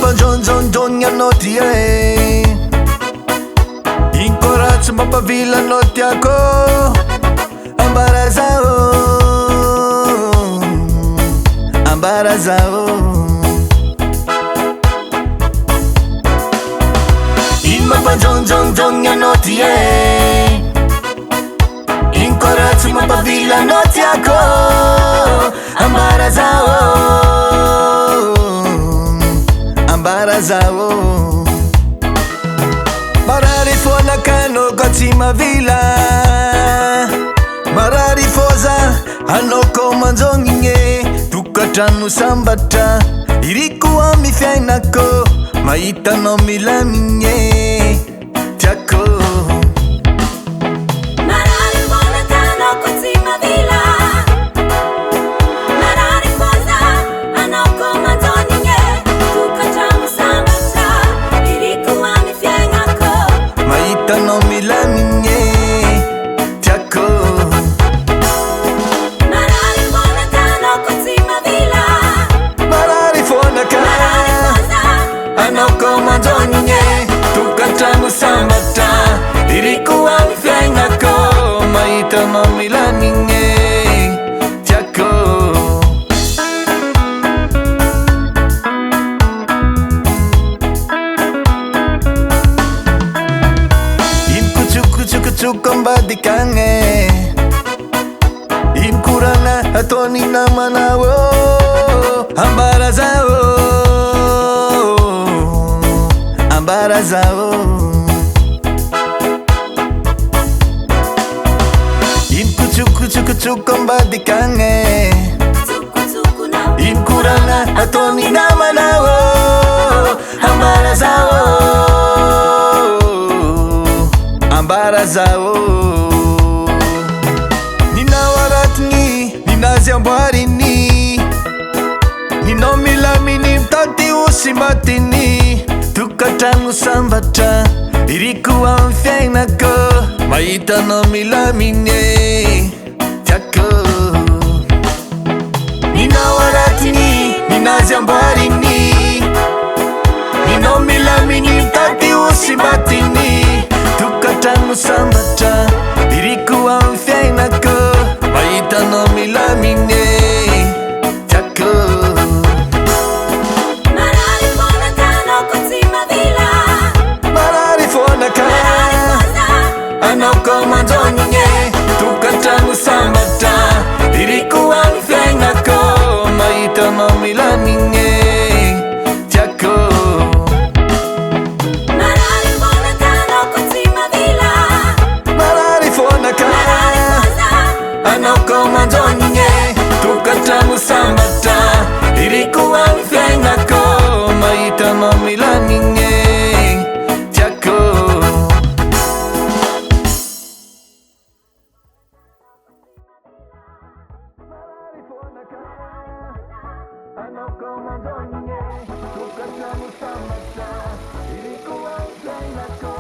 Mampajonjonjonyanao ty e Ino ratsy mampavilanao tiako Ambara zao Ambara zao Ino mampajonjonjonyanao ty e Ino ratsy mampavilanao tiako Ambara zao Ambara zao Marary foanakano ka tsy mavila Marary foza anao ko manjognigne Tokatrano sambatra Iriko amy fiainako Mahitanao milamigné Tiako Marary foanakano ka tsy mavila Marary foza anao ko manjognigne Mahitanao milamigné Tiako Marary foanakano ka tsy mavila Marary foanakano anao ko manjognigne Tokatrano sambatra Iriko amy fiainako Mahitanao milamigné Tiako Kutsukkutsukkutsukku ambadikagny Ino koragna ataony namanao Ambara zao Ambara zao Ino kutsukkutsukkutsukku ambadikagny Ino koragna ataony namanao Ambara zao Ambara zao Ninao aratiny Ninazy amboariny Ninao milaminy mitady osy matiny Tokatrano sambatra Iriko amy fiainako Mahitanao milamigné Tiako Ninao aratiny Ninazy amboariny Ninao milaminy mitady osy matiny Tokatrano sambatra Iriko amy fiainako Mahitanao milamigné Tiako Marary foanakano ka tsy mavila Marary foanakano anao ko manjognigne Tokatrano sambatra Iriko amy fiainako Mahitanao milamigné Tiako Marary foanakano ka tsy mavila Marary foanakano anao ko manjognigne Tokatrano sambatra Iriko amy fiainako Mahitanao milamigné Tiako Marary foanakano anao ko manjognigne Tokatrano sambatra Iriko amy fiainako